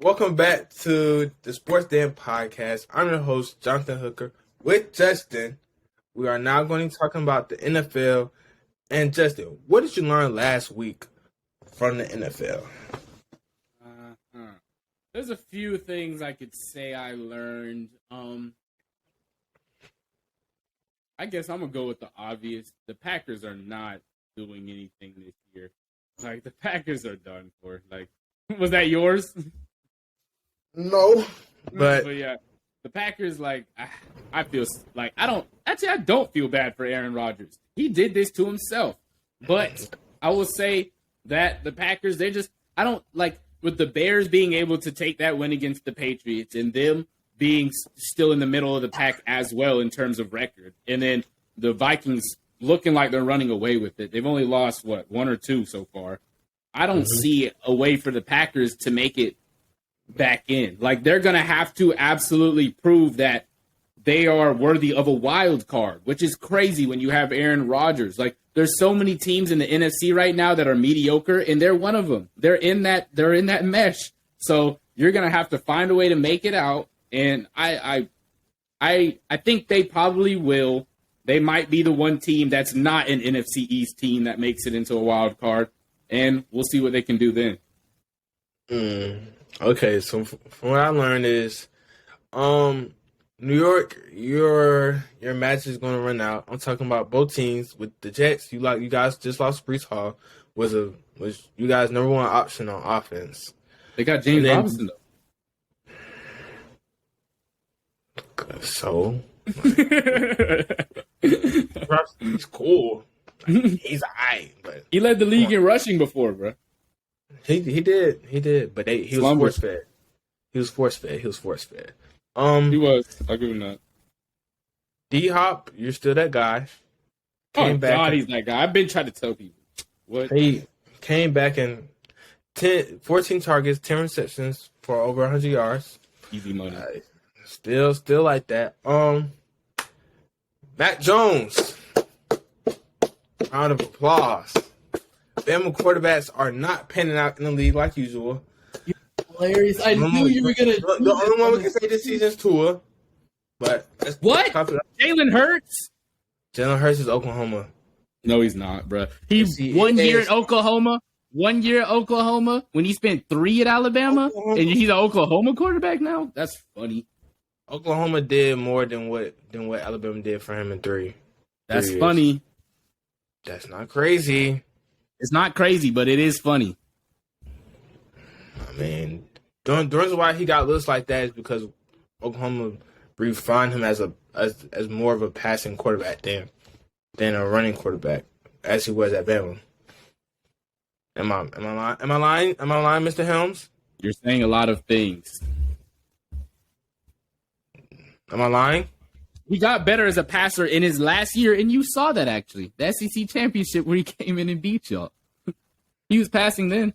Welcome back to the Sports Dan Podcast. I'm your host, Jonathan Hooker, with Justin. We are now going to be talking about the NFL. And Justin, what did you learn last week from the NFL? There's a few things I could say I learned. I guess I'm going to go with the obvious. The Packers are not doing anything this year. Like, the Packers are done for. Like, was that yours? No, but yeah, the Packers, like, I feel like I don't feel bad for Aaron Rodgers. He did this to himself. But I will say that the Packers, I don't like with the Bears being able to take that win against the Patriots and them being still in the middle of the pack as well in terms of record. And then the Vikings looking like they're running away with it. They've only lost, one or two so far. I don't see a way for the Packers to make it back in. Like, they're going to have to absolutely prove that they are worthy of a wild card, which is crazy when you have Aaron Rodgers. Like, there's so many teams in the NFC right now that are mediocre, and they're one of them. They're in that mesh. So you're going to have to find a way to make it out. And I think they probably will. They might be the one team that's not an NFC East team that makes it into a wild card, and we'll see what they can do then. Okay, so from what I learned is, New York, your match is going to run out. I'm talking about both teams. With the Jets, you guys just lost Breece Hall, was you guys' number one option on offense. They got James Robinson though. So, he's cool. He's alright, but he led the league in rushing before, bro. He did, but he was force fed. He was force fed. He was. I'll give him that. D-Hop, you're still that guy. He's that guy. I've been trying to tell people. What? He came back in 14 targets, 10 receptions for over 100 yards. Easy money. Still like that. Mac Jones. Round of applause. Bama quarterbacks are not panning out in the league like usual. Hilarious. I knew you were going to. The only one we can say this season is Tua. But what? Jalen Hurts? Jalen Hurts is Oklahoma. No, he's not, bro. He 1 year at Oklahoma. 1 year at Oklahoma when he spent 3 at Alabama, and he's an Oklahoma quarterback now. That's funny. Oklahoma did more than what Alabama did for him in 3. That's funny. That's not crazy. It's not crazy, but it is funny. I mean, the reason why he got looks like that is because Oklahoma refined him as more of a passing quarterback than a running quarterback, as he was at Bama. Am I lying? Am I lying, Mr. Helms? You're saying a lot of things. Am I lying? He got better as a passer in his last year, and you saw that, actually. The SEC championship where he came in and beat y'all. He was passing then.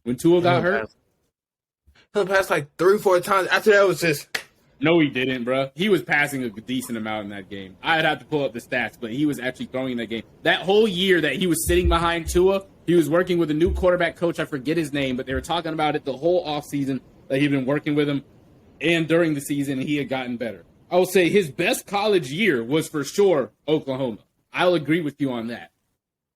When Tua got hurt. He passed like 3 or 4 times. After that, it was just... No, he didn't, bro. He was passing a decent amount in that game. I'd have to pull up the stats, but he was actually throwing in that game. That whole year that he was sitting behind Tua, he was working with a new quarterback coach. I forget his name, but they were talking about it the whole offseason that he'd been working with him. And during the season, he had gotten better. I will say his best college year was for sure Oklahoma. I'll agree with you on that.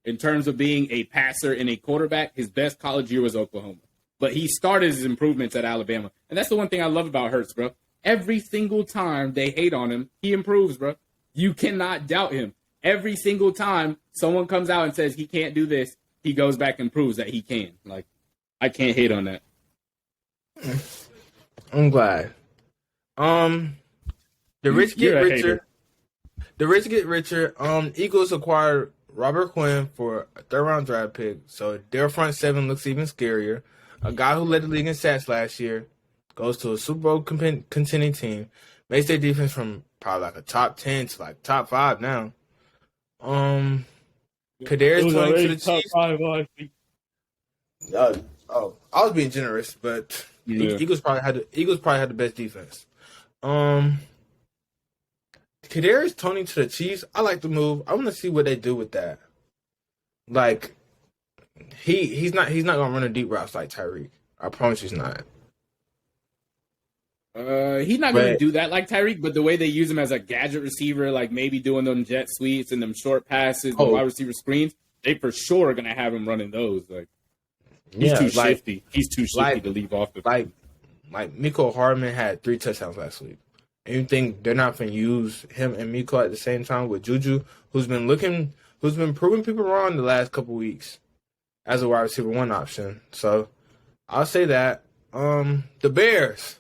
In terms of being a passer and a quarterback, his best college year was Oklahoma. But he started his improvements at Alabama. And that's the one thing I love about Hurts, bro. Every single time they hate on him, he improves, bro. You cannot doubt him. Every single time someone comes out and says he can't do this, he goes back and proves that he can. Like, I can't hate on that. I'm glad. The rich get richer. The rich get richer. Eagles acquired Robert Quinn for a 3rd-round draft pick, so their front 7 looks even scarier. A guy who led the league in sacks last year goes to a Super Bowl contending team, makes their defense from probably like a top 10 to like top 5 now. Kadarius Toney to the Chiefs. I was being generous, but Eagles probably had the best defense. Kadarius Toney to the Chiefs. I like the move. I want to see what they do with that. Like, he's not gonna run a deep routes like Tyreek. I promise he's not. He's not going to do that like Tyreek, but the way they use him as a gadget receiver, like maybe doing them jet sweeps and them short passes, the wide receiver screens, they for sure are going to have him running those. Like he's too shifty. He's too shifty to leave off the field. Like Mecole Hardman had 3 touchdowns last week. And you think they're not going to use him and Mecole at the same time with Juju, who's been proving people wrong the last couple weeks as a wide receiver 1 option. So I'll say that. The Bears.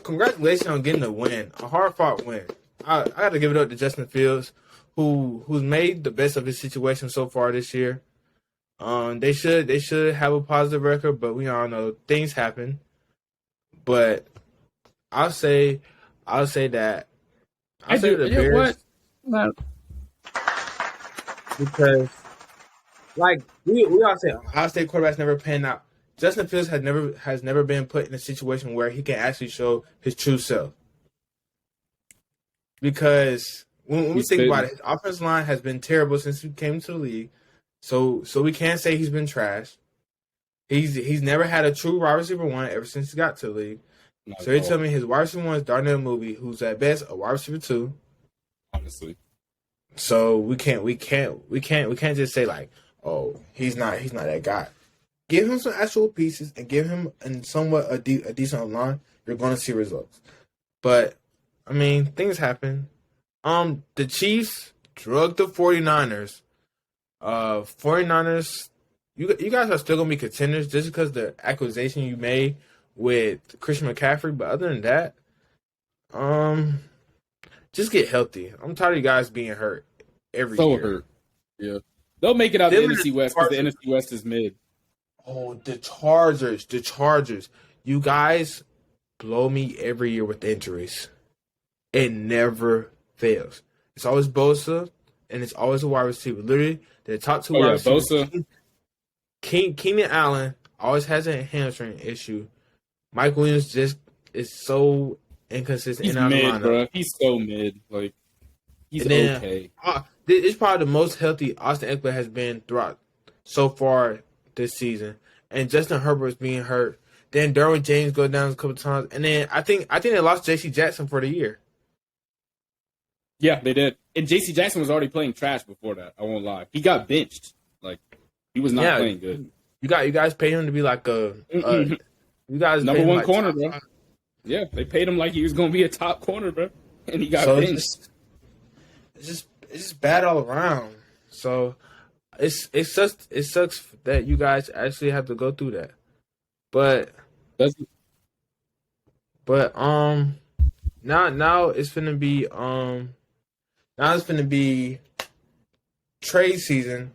Congratulations on getting a win, a hard-fought win. I got to give it up to Justin Fields, who's made the best of his situation so far this year. They should have a positive record, but we all know things happen. But I'll say the Bears. What? Because like we all say Ohio State quarterbacks never pan out. Justin Fields has never been put in a situation where he can actually show his true self. Because when we think about it, his offensive line has been terrible since he came to the league. So we can't say he's been trash. He's never had a true wide receiver 1 ever since he got to the league. So you tell me his wide receiver 1 is Darnell Mooney, who's at best a wide receiver 2. Honestly. So we can't just say like, oh, he's not that guy. Give him some actual pieces and give him somewhat a decent line. You're going to see results. But I mean, things happen. The Chiefs drugged the 49ers. 49ers, you guys are still going to be contenders just because the acquisition you made with Christian McCaffrey. But other than that, just get healthy. I'm tired of you guys being hurt every year. So hurt. Yeah. They'll make it out the NFC West because the NFC West is mid. Oh, the Chargers. You guys blow me every year with injuries. It never fails. It's always Bosa, and it's always a wide receiver. Literally, the top 2 wide receivers. Bosa. Keenan Allen always has a hamstring issue. Mike Williams just is so inconsistent. He's mid, bro. He's so mid. Like, he's okay. It's probably the most healthy Austin Eckler has been throughout so far this season. And Justin Herbert is being hurt. Then Derwin James goes down a couple times. And then I think they lost J.C. Jackson for the year. Yeah, they did. And J.C. Jackson was already playing trash before that. I won't lie. He got benched. Like, he was not playing good. You guys paid him to be like you guys number 1 corner, bro. Yeah, they paid him like he was going to be a top corner, bro. And he got benched. It's just bad all around. So it sucks that you guys actually have to go through that. But now it's gonna be trade season.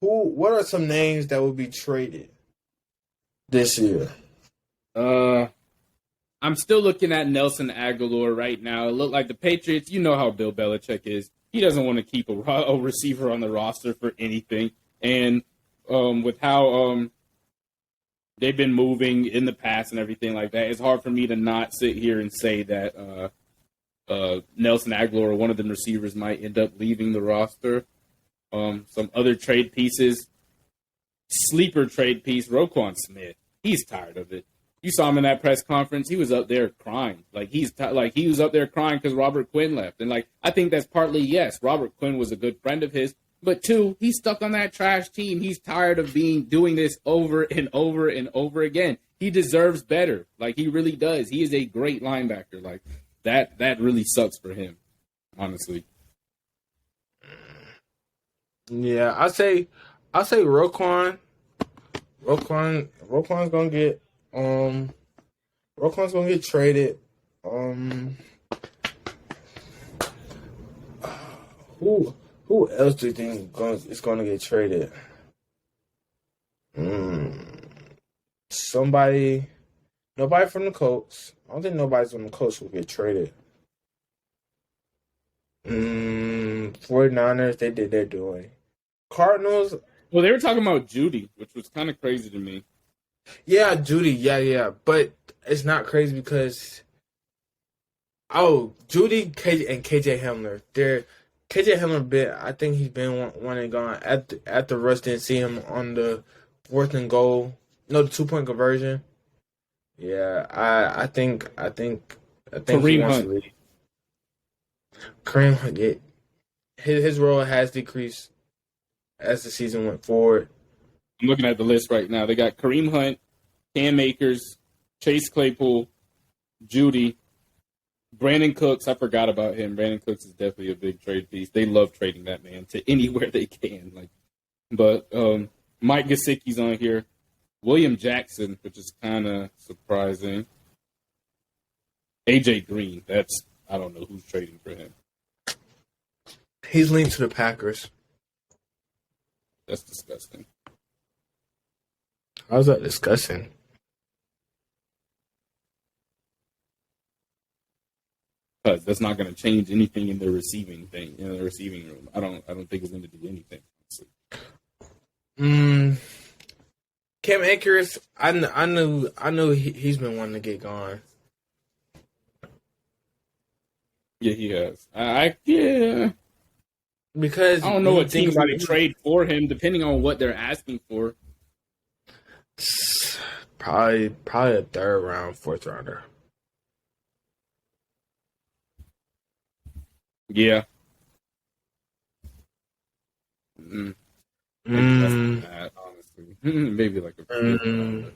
What are some names that will be traded this year? I'm still looking at Nelson Aguilar right now. It looked like the Patriots, you know how Bill Belichick is. He doesn't want to keep a receiver on the roster for anything. And with how they've been moving in the past and everything like that, it's hard for me to not sit here and say that Nelson Aguilar or one of the receivers might end up leaving the roster. Some other trade pieces, sleeper trade piece, Roquan Smith. He's tired of it. You saw him in that press conference. He was up there crying. He was up there crying because Robert Quinn left. And I think that's partly, yes, Robert Quinn was a good friend of his. But 2, he's stuck on that trash team. He's tired of doing this over and over and over again. He deserves better. He really does. He is a great linebacker. That really sucks for him, honestly. Yeah, I say Roquan. Roquan's gonna get traded. Who else do you think is gonna get traded? Nobody from the Colts. I don't think nobody from the Colts will get traded. 49ers, they did their doing. Cardinals. Well, they were talking about Judy, which was kind of crazy to me. Yeah, Judy. Yeah. But it's not crazy because Judy and KJ Hamler. KJ Hamler I think he's been one and gone. After Russ didn't see him on the 4th and goal No, the 2-point conversion. Yeah, I think he Kareem wants Hunt. to leave. Kareem Hunt, his role has decreased as the season went forward. I'm looking at the list right now. They got Kareem Hunt, Cam Akers, Chase Claypool, Judy, Brandon Cooks. I forgot about him. Brandon Cooks is definitely a big trade piece. They love trading that man to anywhere they can. But Mike Gesicki's on here. William Jackson, which is kind of surprising. AJ Green. I don't know who's trading for him. He's leaning to the Packers. That's disgusting. How's that disgusting? Because that's not going to change anything in the receiving room. I don't think it's going to do anything. Cam Akers, I knew he's been wanting to get gone. Yeah, he has. Yeah. Because I don't know what teams would trade for him, depending on what they're asking for. Probably a third round, fourth rounder. Yeah. Maybe less than that, honestly. Maybe like a fifth rounder.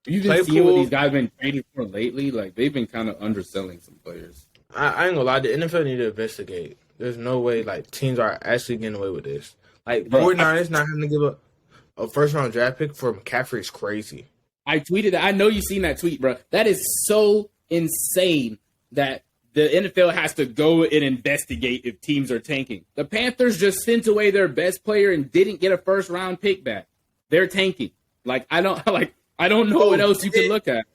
You just see what these guys have been trading for lately. Like, they've been kind of underselling some players. I ain't gonna lie, the NFL need to investigate. There's no way teams are actually getting away with this. 49ers not having to give up a first round draft pick for McCaffrey is crazy. I tweeted that. I know you've seen that tweet, bro. That is so insane that the NFL has to go and investigate if teams are tanking. The Panthers just sent away their best player and didn't get a first round pick back. They're tanking. I don't know what else you can look at.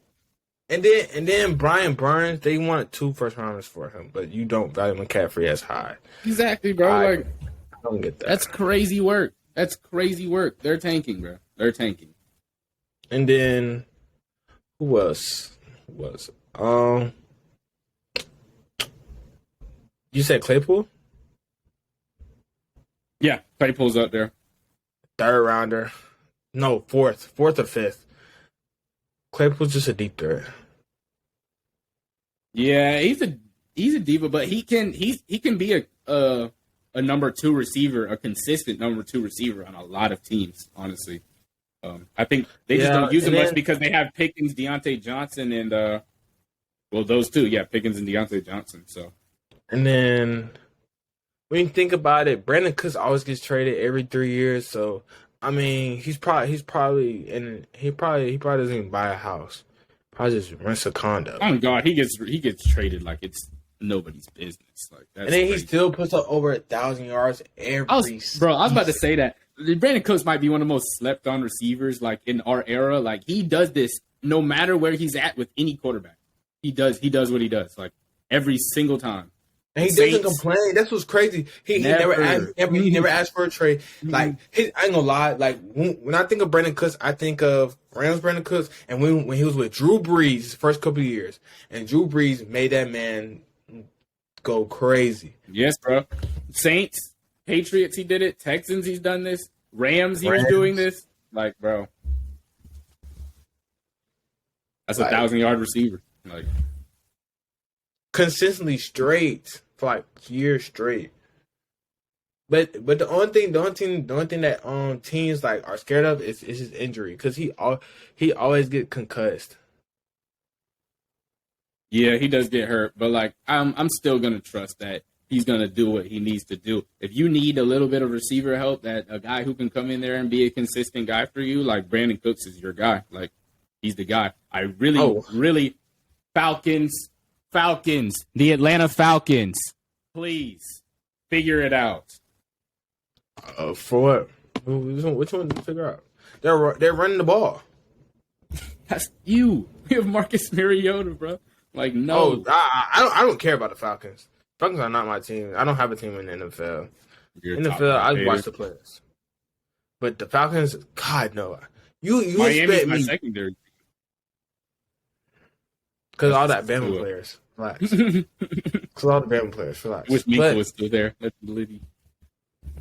And then Brian Burns, they wanted 2 first rounders for him, but you don't value McCaffrey as high. Exactly, bro. I don't get that. That's crazy work. They're tanking, bro. They're tanking. And then who else? You said Claypool? Yeah, Claypool's up there. Third rounder. No, fourth or fifth. Claypool's just a deep threat. Yeah, he's a diva, but he can be a number 2 receiver, a consistent number 2 receiver on a lot of teams. Honestly, I think they just don't use him much because they have Pickens, Deontay Johnson, and those two, Pickens and Deontay Johnson. So, and then when you think about it, Brandon Cooks always gets traded every 3 years, so. I mean, he probably doesn't even buy a house. Probably just rents a condo. Oh God, he gets traded like it's nobody's business. Like that's and then crazy. He still puts up over 1,000 yards every. I was about to say that Brandon Cooks might be one of the most slept on receivers like in our era. Like he does this no matter where he's at with any quarterback. He does what he does like every single time. And he doesn't complain. That's what's crazy. He never asked for a trade. I ain't gonna lie. When I think of Brandon Cooks, I think of Rams Brandon Cooks, and when he was with Drew Brees his first couple of years, and Drew Brees made that man go crazy. Yes, bro. Saints, Patriots, he did it. Texans, he's done this. Rams, he was doing this. Like, bro, that's 1,000-yard receiver. Like consistently straight. For years straight, but the only thing that teams are scared of is his injury because he always get concussed. Yeah, he does get hurt, but I'm still gonna trust that he's gonna do what he needs to do. If you need a little bit of receiver help, that a guy who can come in there and be a consistent guy for you, like Brandon Cooks is your guy. Like he's the guy. I really Falcons, the Atlanta Falcons, please figure it out. For what? Which one did you figure out? They're running the ball. That's you. We have Marcus Mariota, bro. Like no, I don't care about the Falcons. Falcons are not my team. I don't have a team in the NFL. I watch the players. But the Falcons, God no. You expect me secondary. Because all that Bama players. Relax. Because all the Bama players. Relax. Wish Mika was still there. That's Liddy.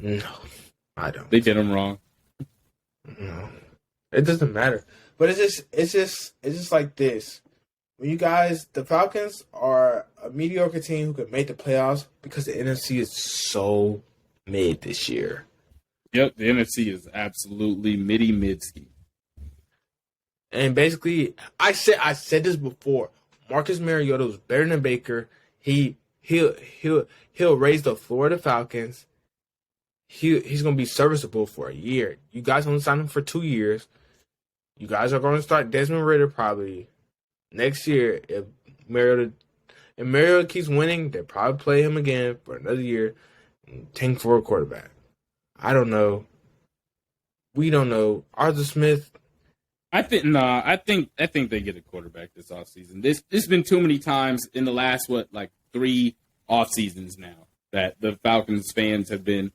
No, I don't. They did him wrong. No. It doesn't matter. But it's just like this. When you guys, the Falcons are a mediocre team who could make the playoffs because the NFC is so mid this year. Yep, the NFC is absolutely mid-ski. And basically, I said this before. Marcus Mariota was better than Baker. He'll raise the floor of the Falcons. He's gonna be serviceable for a year. You guys only signed him for 2 years. You guys are going to start Desmond Ridder probably next year. If Mariota keeps winning, they'll probably play him again for another year and tank for a quarterback. I don't know. We don't know. Arthur Smith. I think they get a quarterback this offseason. There's been too many times in the last 3 off seasons now that the Falcons fans have been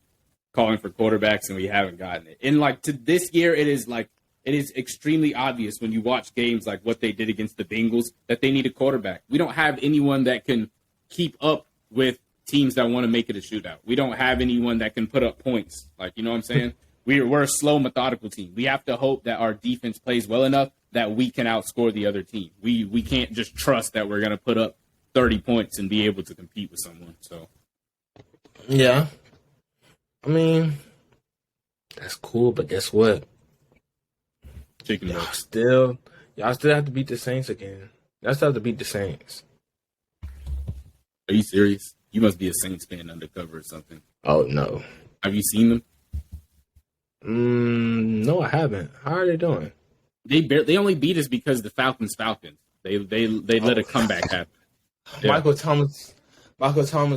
calling for quarterbacks and we haven't gotten it. And to this year, it is extremely obvious when you watch games like what they did against the Bengals that they need a quarterback. We don't have anyone that can keep up with teams that want to make it a shootout. We don't have anyone that can put up points. You know what I'm saying? We're a slow, methodical team. We have to hope that our defense plays well enough that we can outscore the other team. We can't just trust that we're going to put up 30 points and be able to compete with someone. So, yeah. I mean, that's cool, but guess what? Y'all still have to beat the Saints again. Y'all still have to beat the Saints. Are you serious? You must be a Saints fan undercover or something. Oh, no. Have you seen them? No, I haven't. How are they doing? They only beat us because the Falcons. They let a comeback happen. Yeah. Michael Thomas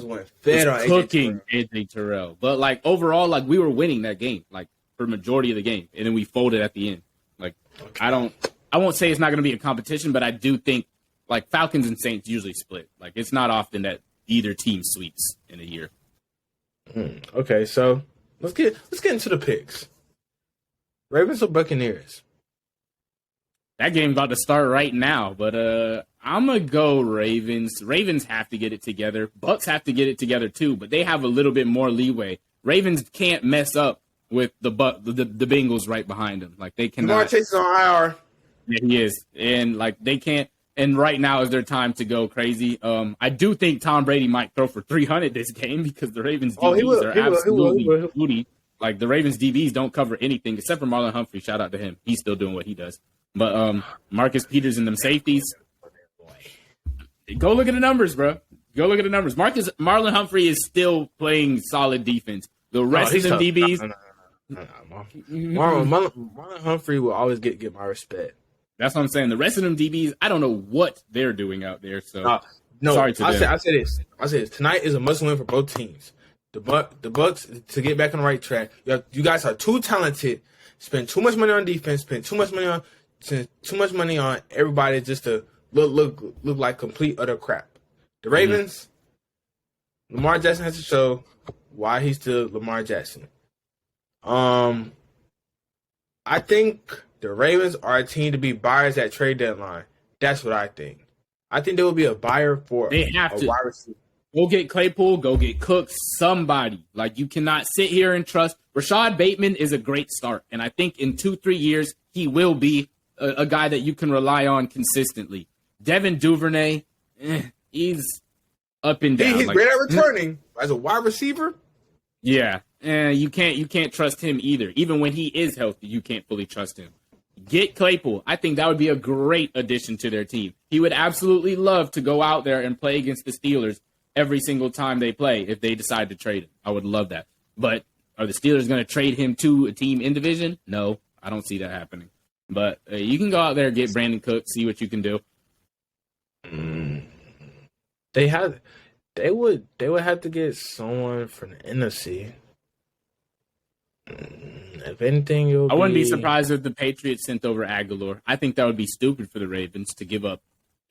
went fed on cooking AJ Terrell. But overall, we were winning that game, for majority of the game, and then we folded at the end. Okay. I won't say it's not going to be a competition, but I do think Falcons and Saints usually split. It's not often that either team sweeps in a year. Okay, so let's get into the picks. Ravens or Buccaneers? That game's about to start right now, but I'm going to go Ravens. Ravens have to get it together. Bucks have to get it together too, but they have a little bit more leeway. Ravens can't mess up with the Bengals right behind them. They cannot. Lamar Chase is on IR. Yeah, he is. And they can't. And right now is their time to go crazy. I do think Tom Brady might throw for 300 this game because the Ravens DBs are absolutely booty. The Ravens DBs don't cover anything except for Marlon Humphrey. Shout out to him. He's still doing what he does. But Marcus Peters and them safeties. Go look at the numbers, bro. Go look at the numbers. Marlon Humphrey is still playing solid defense. The rest of them DBs. Marlon Humphrey will always get my respect. That's what I'm saying. The rest of them DBs, I don't know what they're doing out there. So no, sorry to them. I say this. Tonight is a must-win for both teams. The Bucks to get back on the right track. You guys are too talented. Spend too much money on defense. Spend too much money on everybody just to look like complete utter crap. The Ravens, Lamar Jackson has to show why he's still Lamar Jackson. I think the Ravens are a team to be buyers at trade deadline. That's what I think. I think there will be a buyer for they have to wide receiver. Go get Claypool, go get Cooks, somebody. You cannot sit here and trust. Rashad Bateman is a great start, and I think in 2-3 years he will be a guy that you can rely on consistently. Devin Duvernay, he's up and down. He's great at returning as a wide receiver. Yeah, you can't trust him either. Even when he is healthy, you can't fully trust him. Get Claypool. I think that would be a great addition to their team. He would absolutely love to go out there and play against the Steelers every single time they play if they decide to trade him. I would love that. But are the Steelers going to trade him to a team in division? No, I don't see that happening. But you can go out there and get Brandon Cook, see what you can do. They would have to get someone from the NFC. If anything, I wouldn't be surprised if the Patriots sent over Aguilar. I think that would be stupid for the Ravens to give up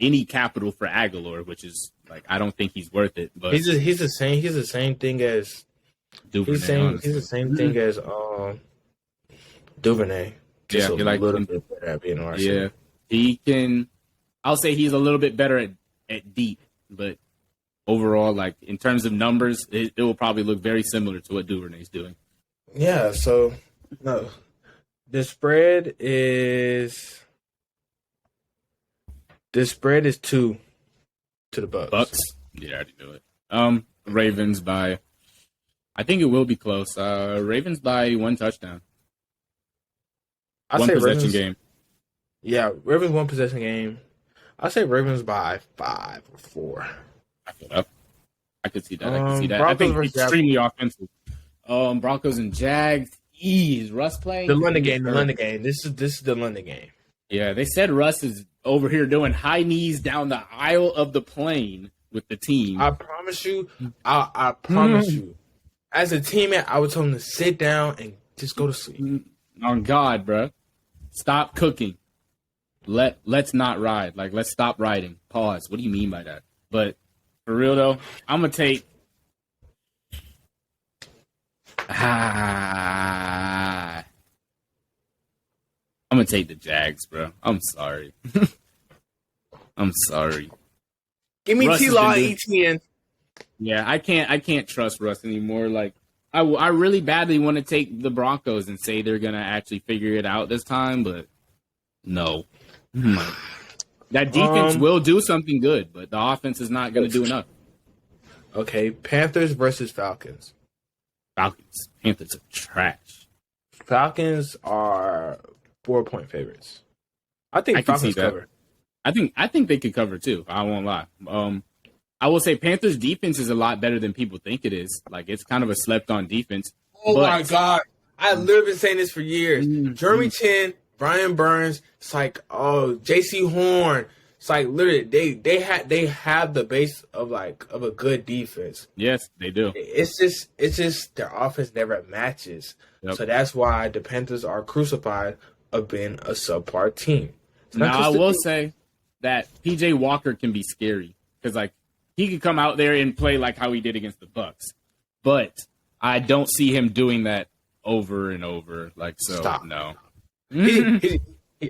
any capital for Aguilar, which is I don't think he's worth it. But he's the same thing as Duvernay. He's the same thing as Duvernay. Just a little bit better at being RC. Yeah, he can. I'll say he's a little bit better at deep, but overall, in terms of numbers, it will probably look very similar to what Duvernay's doing. Yeah. So no, the spread is The spread is 2 to the Bucs. Bucks. Yeah, I already knew it. Ravens by. I think it will be close. Ravens by 1 touchdown. One possession game. Yeah, Ravens 1 possession game. I'll say Ravens by 5 or 4. I feel that. I could see that. I think extremely offensive. Broncos and Jags. Is Russ playing? The London game. This is the London game. Yeah, they said Russ is over here doing high knees down the aisle of the plane with the team. I promise you. I promise you. As a teammate, I would tell him to sit down and just go to sleep. On God, bro. Stop cooking. Let's not ride. Like, let's stop riding. Pause. What do you mean by that? But for real though, I'm gonna take. I'm gonna take the Jags, bro. I'm sorry. I'm sorry. Give me T-Law ETN. Yeah, I can't trust Russ anymore. Like, I really badly want to take the Broncos and say they're gonna actually figure it out this time, but no. That defense will do something good, but the offense is not gonna do enough. Okay, Panthers versus Falcons. Falcons. Panthers are trash. Falcons are 4-point favorites. I think Falcons cover. I think they could cover too. I won't lie. I will say Panthers defense is a lot better than people think it is. Like, it's kind of a slept on defense. Oh my God. I've literally been saying this for years. Jeremy Chin, Brian Burns, it's like, JC Horn. It's like literally they have the base of a good defense. Yes, they do. It's just their offense never matches. Yep. So that's why the Panthers are crucified of being a subpar team. Now I will say that PJ Walker can be scary because like he could come out there and play like how he did against the Bucs, but I don't see him doing that over and over. Like, so Stop. No.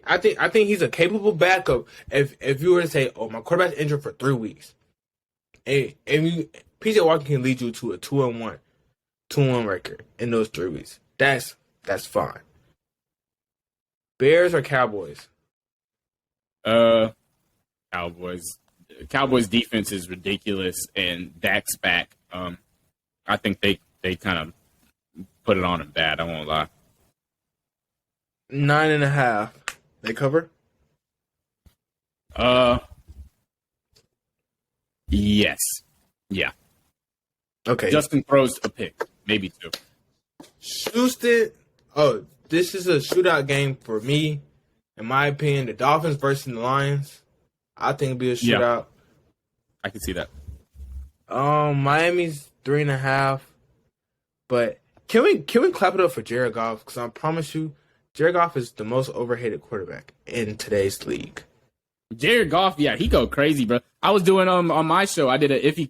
I think he's a capable backup. If you were to say, "Oh, my quarterback's injured for 3 weeks," and PJ Walker can lead you to a 2-1 record in those 3 weeks. That's fine. Bears or Cowboys? Cowboys. Cowboys defense is ridiculous, and Dak's back. I think they kind of put it on him bad. I won't lie. 9.5. They cover? Yes. Yeah. Okay. Justin throws a pick. Maybe 2. Houston. Oh, this is a shootout game for me. In my opinion, the Dolphins versus the Lions. I think it'll be a shootout. Yeah. I can see that. Miami's 3.5. But can we clap it up for Jared Goff? Because I promise you, Jared Goff is the most overhated quarterback in today's league. Jared Goff, yeah, he go crazy, bro. I was doing on my show, I did a iffy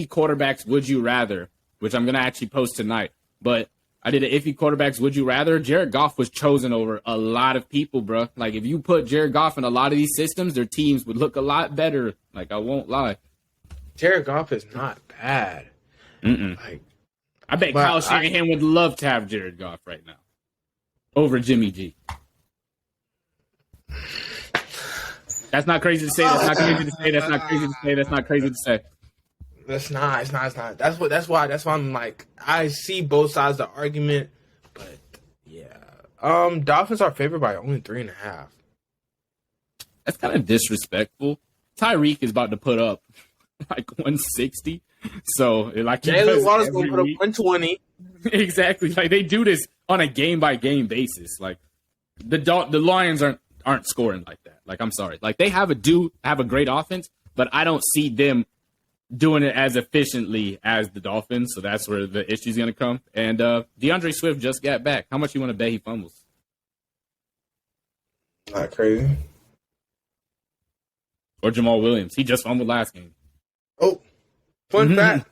quarterbacks would you rather, which I'm gonna actually post tonight. But I did an iffy quarterbacks would you rather. Jared Goff was chosen over a lot of people, bro. Like, if you put Jared Goff in a lot of these systems, their teams would look a lot better. Like, I won't lie. Jared Goff is not bad. Like, I bet Kyle Shanahan would love to have Jared Goff right now over Jimmy G. That's not crazy to say. That's not crazy to say. That's not crazy to say. That's not crazy to say. It's not. That's why I'm like, I see both sides of the argument, but yeah. Dolphins are favored by only 3.5. That's kind of disrespectful. Tyreek is about to put up like 160. So like Jalen Waddle's gonna put up 120. Exactly. Like, they do this on a game by game basis. Like, the Lions aren't scoring like that. Like, I'm sorry. Like, they have a great offense, but I don't see them doing it as efficiently as the Dolphins. So that's where the issue's gonna come. And DeAndre Swift just got back. How much you want to bet he fumbles? Not crazy. Or Jamal Williams. He just fumbled last game. Oh, fun fact.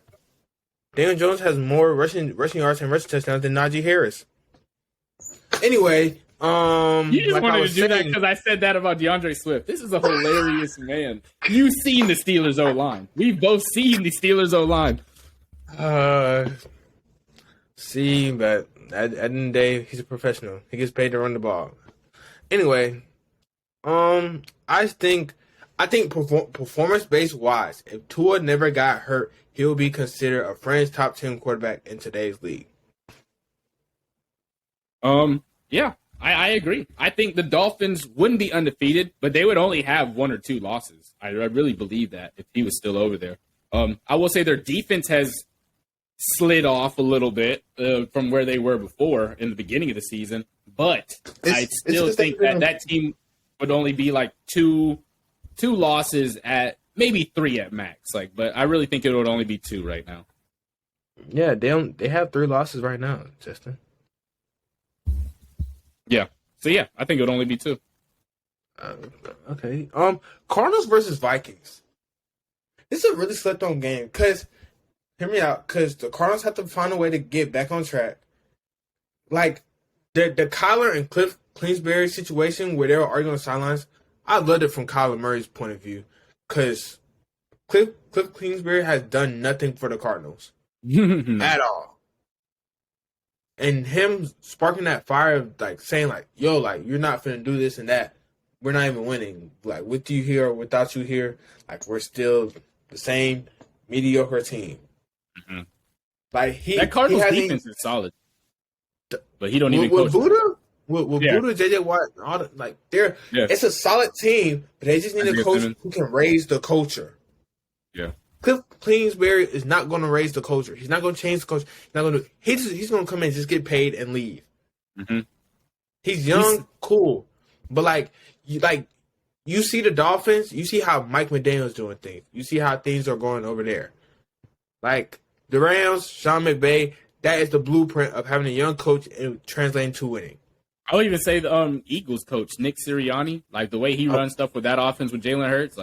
Daniel Jones has more rushing yards and rushing touchdowns than Najee Harris. Anyway, you just wanted to do that because I said that about DeAndre Swift. This is a hilarious man. You've seen the Steelers O-line. We've both seen the Steelers O-line. See, but at the end of the day, he's a professional. He gets paid to run the ball. Anyway, I think I think performance-based wise, if Tua never got hurt, he'll be considered a fringe top 10 quarterback in today's league. Yeah, I agree. I think the Dolphins wouldn't be undefeated, but they would only have 1 or 2 losses. I really believe that if he was still over there. I will say their defense has slid off a little bit from where they were before in the beginning of the season, but I still think that team would only be like two losses at maybe 3 at max. But I really think it would only be 2 right now. Yeah, they have 3 losses right now, Justin. Yeah. So yeah, I think it would only be 2. Okay. Cardinals versus Vikings. This is a really slept on game because, hear me out, because the Cardinals have to find a way to get back on track. Like the Kyler and Cliff Kingsbury situation where they were arguing on the sidelines, I loved it from Kyler Murray's point of view because Cliff Kingsbury has done nothing for the Cardinals at all. And him sparking that fire, saying yo, you're not finna do this and that. We're not even winning. With you here or without you here, we're still the same mediocre team. Mm-hmm. That Cardinals defense is solid, but he don't even coach. With Buddha, JJ Watt, and all it's a solid team, but they just need a coach who can raise the culture. Yeah. Cliff Kingsbury is not going to raise the culture. He's not going to change the culture. He's going to come in and just get paid and leave. Mm-hmm. He's young, cool, but you see the Dolphins, you see how Mike McDaniel's doing things. You see how things are going over there. The Rams, Sean McVay, that is the blueprint of having a young coach and translating to winning. I would even say the Eagles coach, Nick Sirianni, the way he runs stuff with that offense with Jalen Hurts,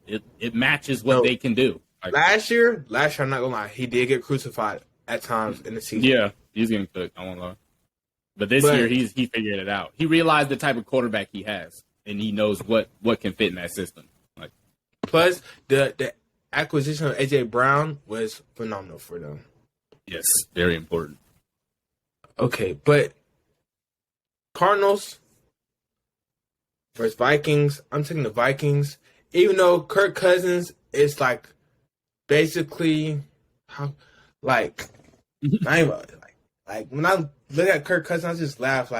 it matches what they can do. Last year, I'm not going to lie, he did get crucified at times in the season. Yeah, he's getting cooked, I won't lie. But this year, he figured it out. He realized the type of quarterback he has, and he knows what can fit in that system. Plus, the acquisition of A.J. Brown was phenomenal for them. Yes, very important. Okay, but Cardinals versus Vikings. I'm taking the Vikings, even though Kirk Cousins is basically not even, when I look at Kirk Cousins, I just laugh.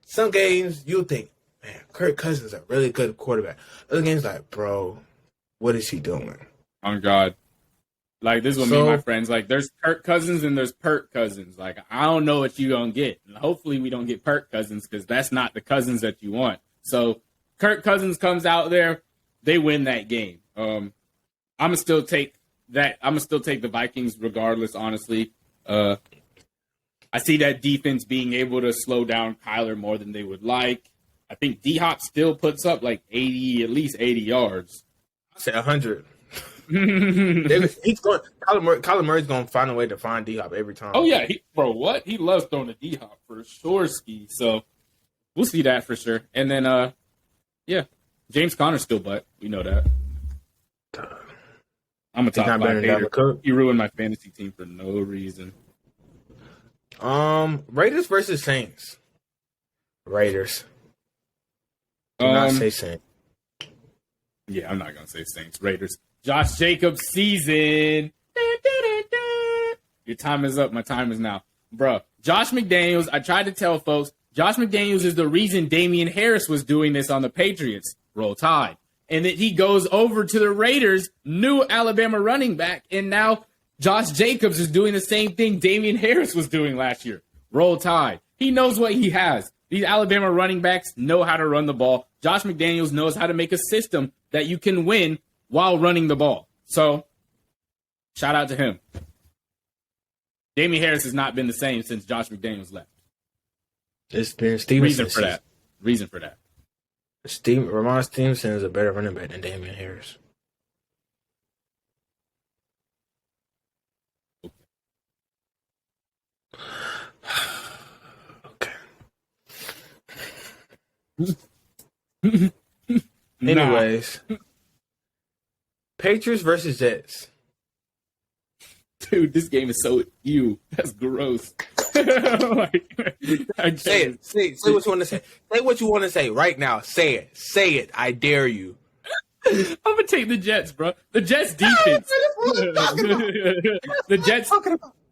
Some games you think, man, Kirk Cousins is a really good quarterback. Other games bro, what is he doing? On God. This is what me and my friends, there's Kirk Cousins and there's Perk Cousins. I don't know what you gonna get. And hopefully we don't get Perk Cousins because that's not the Cousins that you want. So Kirk Cousins comes out there, they win that game. I'm gonna still take the Vikings regardless, honestly. I see that defense being able to slow down Kyler more than they would like. I think D-Hop still puts up at least 80 yards. I say 100. Kyler Murray's going to find a way to find D-Hop every time. Oh, yeah. He loves throwing to D-Hop for sure, Ski. So we'll see that for sure. And then, James Conner's still butt. We know that. I'm a top 5 hater. He ruined my fantasy team for no reason. Raiders versus Saints. Raiders. Do not say Saints. Yeah, I'm not going to say Saints. Raiders. Josh Jacobs season. Your time is up. My time is now. Bruh, Josh McDaniels, I tried to tell folks, Josh McDaniels is the reason Damian Harris was doing this on the Patriots. Roll Tide. And that he goes over to the Raiders, new Alabama running back, and now Josh Jacobs is doing the same thing Damian Harris was doing last year. Roll Tide. He knows what he has. These Alabama running backs know how to run the ball. Josh McDaniels knows how to make a system that you can win while running the ball. So, shout out to him. Damian Harris has not been the same since Josh McDaniels left. It's been Stevenson. Reason for that. Ramon Stevenson is a better running back than Damian Harris. Okay. Anyways, Patriots versus Jets. Dude, this game is so ew. That's gross. Say it. Say what you want to say. Say what you want to say right now. Say it. Say it. I dare you. I'm gonna take the Jets, bro. The Jets defense.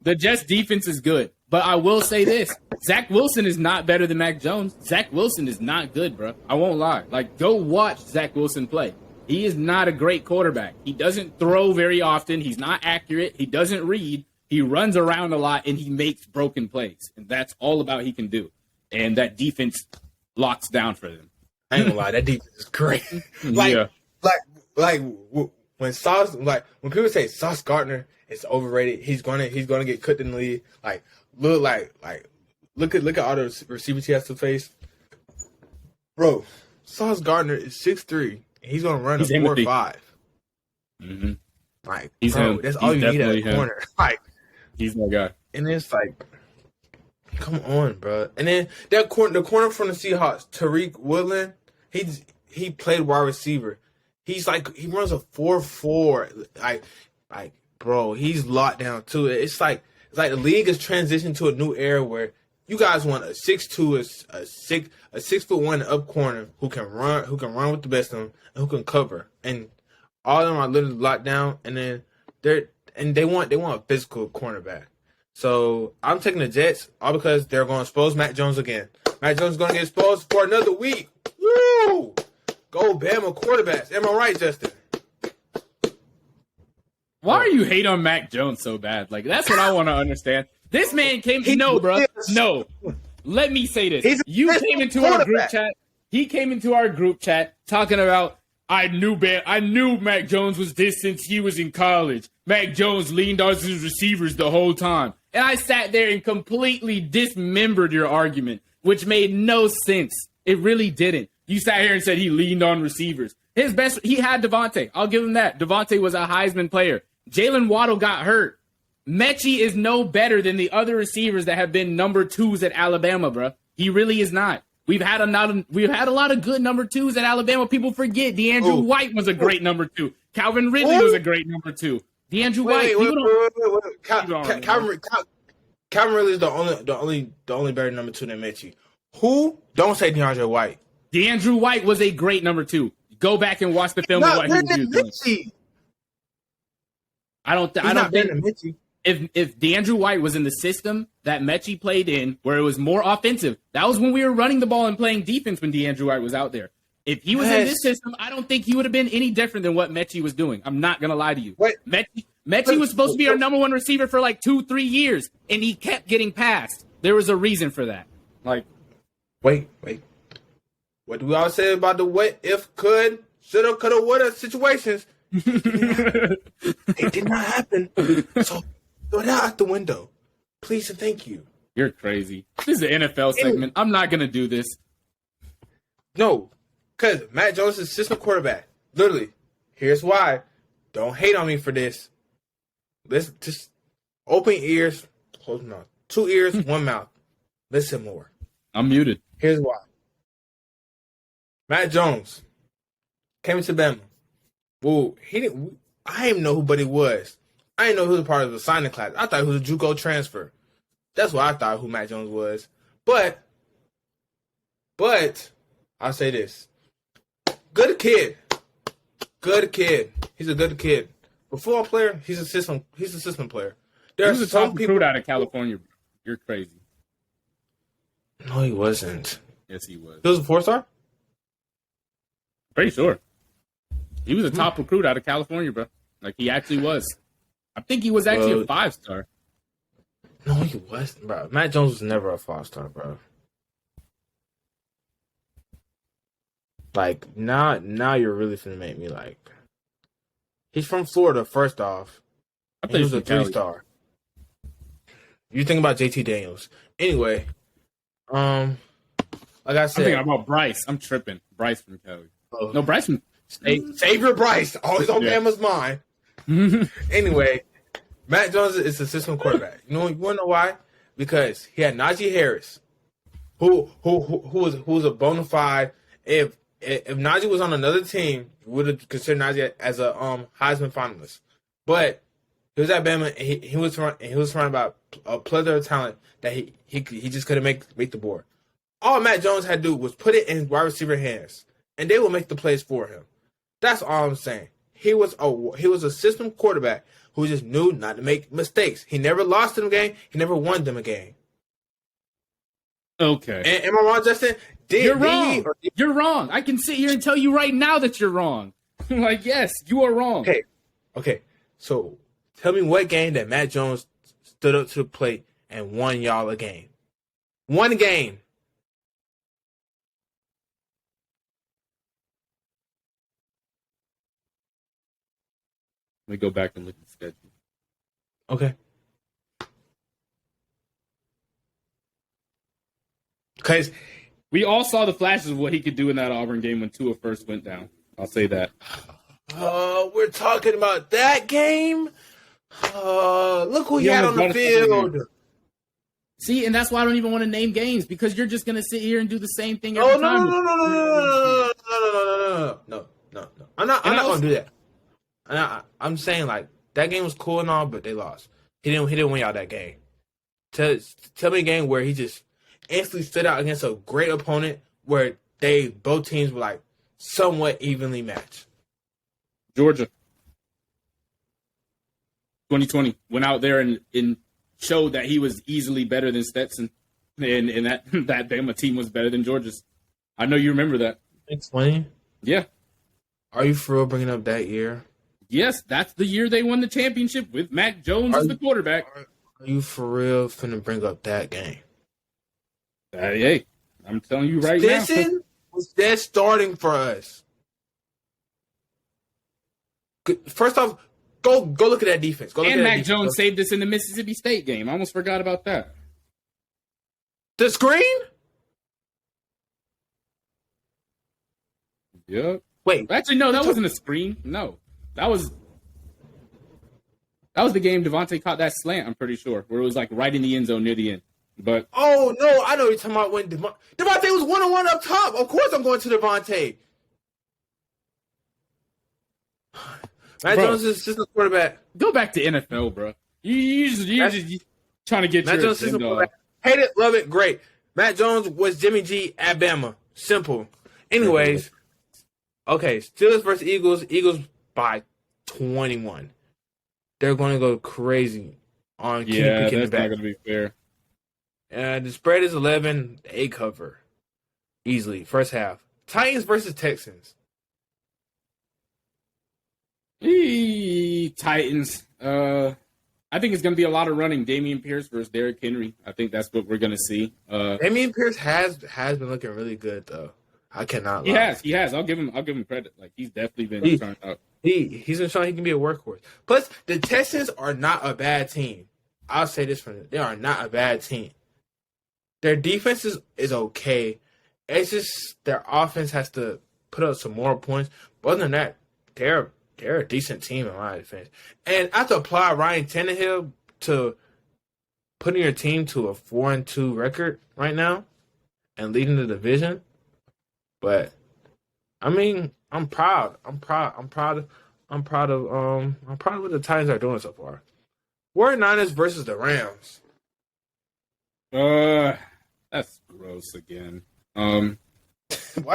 The Jets defense is good, but I will say this: Zach Wilson is not better than Mac Jones. Zach Wilson is not good, bro. I won't lie. Like, go watch Zach Wilson play. He is not a great quarterback. He doesn't throw very often. He's not accurate. He doesn't read. He runs around a lot, and he makes broken plays. And that's all about he can do. And that defense locks down for them. I ain't gonna lie, that defense is great. When people say Sauce Gardner is overrated, he's gonna get cooked in the league. Look at all the receivers he has to face. Bro, Sauce Gardner is 6'3". He's gonna run a 4.5. Mm-hmm. That's all you need at a corner. He's my guy. And it's come on, bro. And then the corner from the Seahawks, Tariq Woodland, he played wide receiver. He runs a 4.4. Bro, he's locked down too. It's like the league has transitioned to a new era where you guys want a 6'2", a 6'1" up corner who can run with the best of them and who can cover. And all of them are literally locked down. And then they want a physical cornerback. So I'm taking the Jets all because they're going to expose Mac Jones again. Mac Jones is going to get exposed for another week. Woo! Go Bama quarterbacks. Am I right, Justin? Why are you hate on Mac Jones so bad? That's what I want to understand. This man came to No. Let me say this. You came into our group chat. He came into our group chat talking about I knew Mac Jones was this since he was in college. Mac Jones leaned on his receivers the whole time. And I sat there and completely dismembered your argument, which made no sense. It really didn't. You sat here and said he leaned on receivers. He had Devontae. I'll give him that. Devontae was a Heisman player. Jalen Waddle got hurt. Mechie is no better than the other receivers that have been number 2s at Alabama, bro. He really is not. We've had a lot of good number 2s at Alabama. People forget DeAndre White was a great number 2. Calvin Ridley was a great number 2. DeAndre White. Calvin Ridley is the only better number 2 than Mechie. Who? Don't say DeAndre White. DeAndre White was a great number 2. Go back and watch the film of what he was doing. I don't think if DeAndre White was in the system that Mechie played in, where it was more offensive, that was when we were running the ball and playing defense when DeAndre White was out there. If he was in this system, I don't think he would have been any different than what Mechie was doing. I'm not going to lie to you. Mechie was supposed to be our number 1 receiver for 2-3 years, and he kept getting passed. There was a reason for that. Wait. What do we all say about the what if, could, shoulda, coulda, woulda situations? It did not happen. So throw that out the window. Please and thank you. You're crazy. This is an NFL segment. I'm not going to do this. No, because Matt Jones is system quarterback. Literally. Here's why. Don't hate on me for this. Let's just open ears, close mouth. 2 ears, 1 mouth. Listen more. I'm muted. Here's why. Matt Jones came to Bama. Well, I didn't know who Buddy was. I didn't know who was part of the signing class. I thought he was a JUCO transfer. That's what I thought who Matt Jones was. But I'll say this. Good kid. He's a good kid. But football player, he's a system player. He was a top recruit out of California. You're crazy. No, he wasn't. Yes, he was. He was a 4-star? Pretty sure. He was a top recruit out of California, bro. He actually was. I think he was actually a 5-star. No, he wasn't, bro. Matt Jones was never a 5-star, bro. Now you're really finna make me He's from Florida, first off. I thought he was a 3-star. You think about JT Daniels. Anyway, like I said. I'm thinking about Bryce. I'm tripping. Bryce from Cali. No, Bryce from... Savior Bryce. Always on Bama's mind. Anyway, Matt Jones is a system quarterback. You want to know why? Because he had Najee Harris, who was a bona fide. If Najee was on another team, you would have considered Najee as a Heisman finalist. But he was at Bama, and he was surrounded by a plethora of talent that he just couldn't make the board. All Matt Jones had to do was put it in wide receiver hands, and they will make the plays for him. That's all I'm saying. He was a system quarterback who just knew not to make mistakes. He never lost them a game. He never won them a game. Okay. And am I wrong, Justin? You're wrong. You're wrong. I can sit here and tell you right now that you're wrong. Like, yes, you are wrong. Okay. So tell me what game that Matt Jones stood up to the plate and won y'all a game. One game. Let me go back and look at the schedule. Okay. Because we all saw the flashes of what he could do in that Auburn game when Tua first went down. I'll say that. We're talking about that game. Look who he had on the field. See, and that's why I don't even want to name games, because you're just going to sit here and do the same thing every time. No. I'm not going to do that. I'm saying, like, that game was cool and all, but they lost. He didn't win y'all that game. Tell me a game where he just instantly stood out against a great opponent where both teams were, like, somewhat evenly matched. Georgia. 2020. Went out there and showed that he was easily better than Stetson. And that Bama team was better than Georgia's. I know you remember that. 2020? Yeah. Are you for real bringing up that year? Yes, that's the year they won the championship with Mac Jones as the quarterback. Are you for real finna bring up that game? Hey, I'm telling you right now. Stetson was dead starting for us. First off, go look at that defense. And Mac Jones saved us in the Mississippi State game. I almost forgot about that. The screen? Yep. Wait. Actually, no, that wasn't a screen. No. That was the game Devontae caught that slant, I'm pretty sure, where it was like right in the end zone near the end. But oh, no, I know what you're talking about when Devontae was 1-on-1 up top. Of course I'm going to Devontae. Matt Jones is assistant quarterback. Go back to NFL, bro. You're just trying to get Matt your Jones quarterback. Hate it, love it, great. Matt Jones was Jimmy G at Bama. Simple. Anyways, okay, Steelers versus Eagles. Eagles by 21. They're going to go crazy on Kenny Pickett in the back. That's not going to be fair. The spread is 11. 8 cover. Easily. First half. Titans versus Texans. Titans. I think it's going to be a lot of running. Dameon Pierce versus Derrick Henry. I think that's what we're going to see. Dameon Pierce has been looking really good, though. I cannot lie. He has. I'll give him credit. Like, he's definitely been turned up. He's been showing he can be a workhorse. Plus, the Texans are not a bad team. I'll say this for them. They are not a bad team. Their defense is okay. It's just their offense has to put up some more points. But other than that, they're a decent team in my defense. And I have to apply Ryan Tannehill to putting your team to a 4-2 record right now and leading the division. But I mean, I'm proud of what the Titans are doing so far. 49ers versus the Rams. That's gross again. Why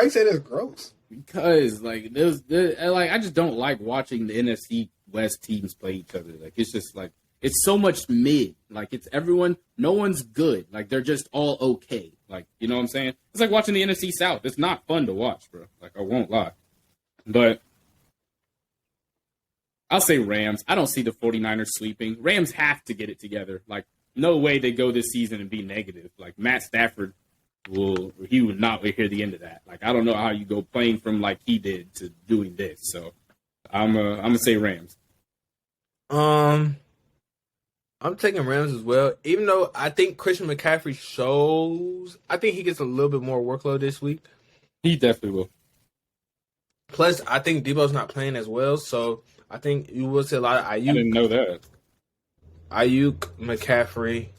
you say that's gross? Because like I just don't like watching the NFC West teams play each other. Like, it's just like it's so much mid. Like, it's everyone, no one's good. Like, they're just all okay. Like, you know what I'm saying? It's like watching the NFC South. It's not fun to watch, bro. Like, I won't lie. But I'll say Rams. I don't see the 49ers sweeping. Rams have to get it together. Like, no way they go this season and be negative. Like, Matt Stafford would not hear the end of that. Like, I don't know how you go playing from like he did to doing this. So I'm gonna say Rams. I'm taking Rams as well. Even though I think Christian McCaffrey I think he gets a little bit more workload this week. He definitely will. Plus, I think Debo's not playing as well, so I think you will see a lot of Ayuk. I didn't know that. Ayuk, McCaffrey.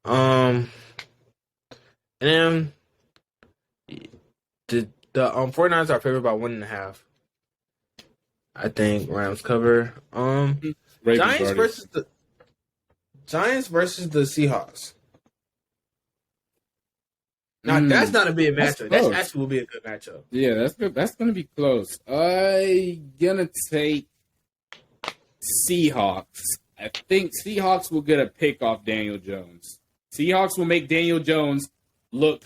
And then the 49ers are favored by 1.5. I think Rams cover. Giants versus the Seahawks. Now that's not a big matchup. That's close. actually will be a good matchup. Yeah, that's good. That's gonna be close. I gonna take Seahawks. I think Seahawks will get a pick off Daniel Jones. Seahawks will make Daniel Jones look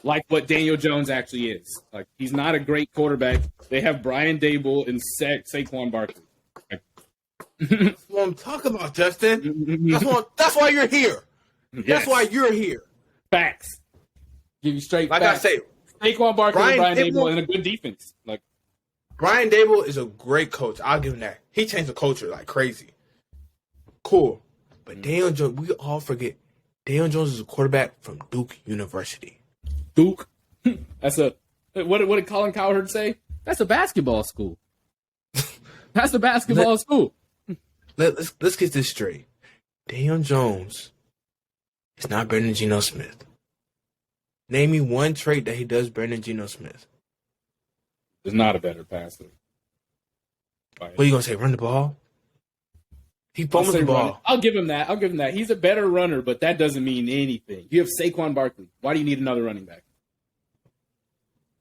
like what Daniel Jones actually is. Like, he's not a great quarterback. They have Brian Dable and Saquon Barkley. That's what I'm talking about, Justin. That's why you're here. Yes. That's why you're here. Facts. Give you straight like facts. I say, Saquon Barkley and Brian Dable and a good defense. Like, Brian Dable is a great coach. I'll give him that. He changed the culture like crazy. Cool. But Daniel Jones, we all forget, Daniel Jones is a quarterback from Duke University. Duke? That's a what did Colin Cowherd say? That's a basketball school. That's a basketball school. Let's get this straight. Daniel Jones is not better than Geno Smith. Name me one trait that he does better than Geno Smith. Is not a better passer. What are you gonna say? Run the ball? He fumbles the ball. I'll give him that. He's a better runner, but that doesn't mean anything. You have Saquon Barkley. Why do you need another running back?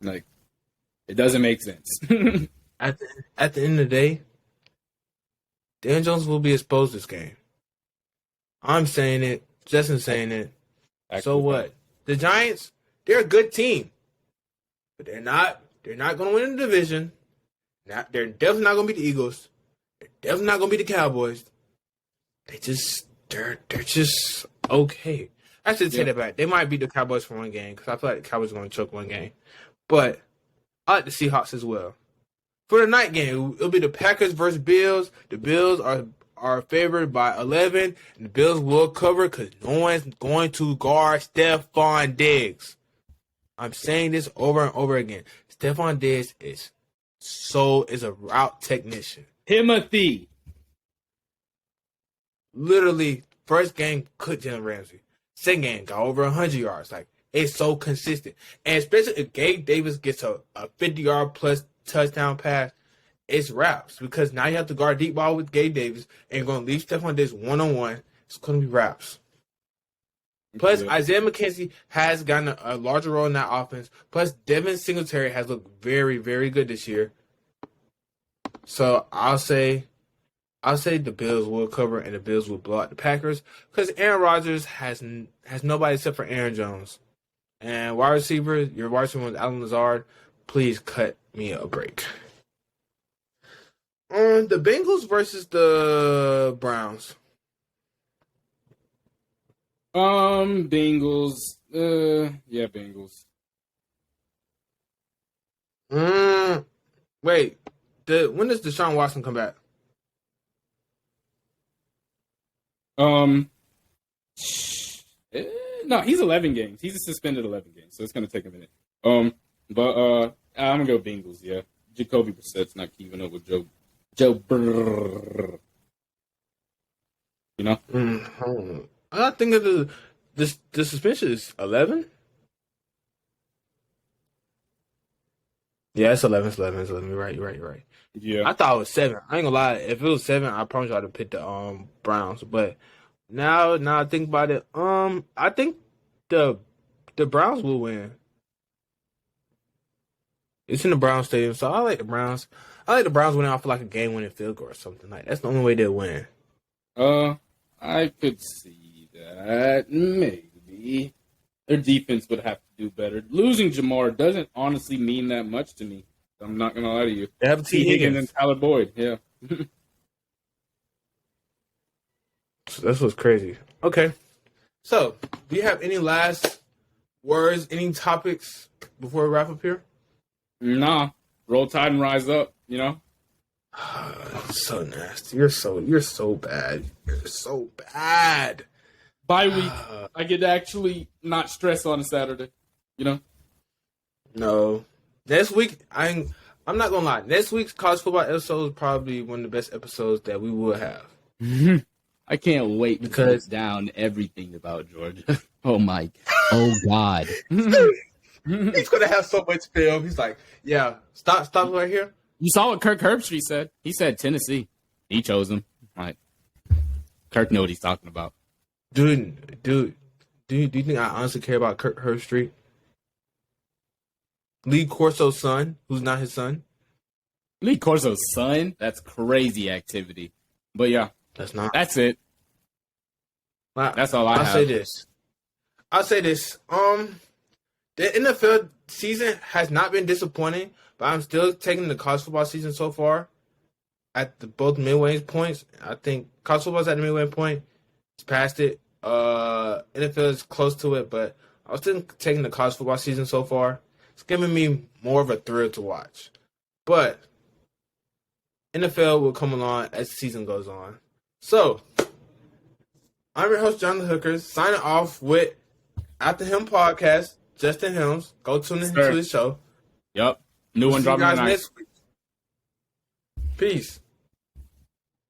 Like, it doesn't make sense. At the end of the day, Dan Jones will be exposed this game. I'm saying it. Justin's saying it. So what? The Giants, they're a good team, but they're not going to win the division. They're definitely not going to beat the Eagles. They're definitely not going to beat the Cowboys. They're just okay. I should say that back. They might beat the Cowboys for one game because I feel like the Cowboys are going to choke one game. But I like the Seahawks as well. For the night game, it'll be the Packers versus Bills. The Bills are favored by 11, and the Bills will cover because no one's going to guard Stephon Diggs. I'm saying this over and over again. Stephon Diggs is a route technician. Timothy. Literally, first game cooked Jalen Ramsey. Second game got over 100 yards. Like, it's so consistent. And especially if Gabe Davis gets a 50-yard plus touchdown pass, it's wraps. Because now you have to guard deep ball with Gabe Davis and you're going to leave Stephon Diggs one-on-one. It's going to be wraps. Plus, Isaiah McKenzie has gotten a larger role in that offense. Plus, Devin Singletary has looked very, very good this year. So, I'll say the Bills will cover and the Bills will blow out the Packers because Aaron Rodgers has nobody except for Aaron Jones. And your wide receiver was Alan Lazard. Please cut me a break. On the Bengals versus the Browns. Bengals. Yeah, Bengals. Wait. When does Deshaun Watson come back? No, he's 11 games. He's suspended 11 games, so it's gonna take a minute. But I'm gonna go Bengals. Yeah, Jacoby Brissett's not keeping up with Joe Burr. You know. I think of the suspension is 11. Yeah, it's 11. It's 11. You're right. Yeah, I thought it was 7. I ain't gonna lie. If it was 7, I promise you I'd have picked the Browns. But now I think about it. I think the Browns will win. It's in the Browns stadium, so I like the Browns. I like the Browns winning off like a game-winning field goal or something like that. That's the only way they'll win. I could see that maybe their defense would have to do better. Losing Jamar doesn't honestly mean that much to me. I'm not gonna lie to you. They have T. Higgins and Tyler Boyd. Yeah. That's what's crazy. Okay. So, do you have any last words, any topics before we wrap up here? Nah. Roll Tide and rise up, you know? So nasty. You're so bad. You're so bad. Bye week. I get to actually not stress on a Saturday, you know? No. Next week, I'm not gonna lie. Next week's college football episode is probably one of the best episodes that we will have. I can't wait to put down everything about Georgia. Oh God. He's gonna have so much film. He's like, yeah, stop right here. You saw what Kirk Herbstreit said. He said Tennessee. He chose them. Like, Kirk know what he's talking about. Dude, do you think I honestly care about Kirk Herbstreit? Lee Corso's son, who's not his son. Lee Corso's son? That's crazy activity. But yeah, that's it. That's all I have. I'll say this. The NFL season has not been disappointing, but I'm still taking the college football season so far at both midway points. I think college football's at the midway point. It's past it. NFL is close to it, but I was still taking the college football season so far. It's giving me more of a thrill to watch. But NFL will come along as the season goes on. So, I'm your host, John the Hookers, signing off with After Him Podcast, Justin Helms. Go tune into the show. Yep. New one dropping tonight. Next week. Peace.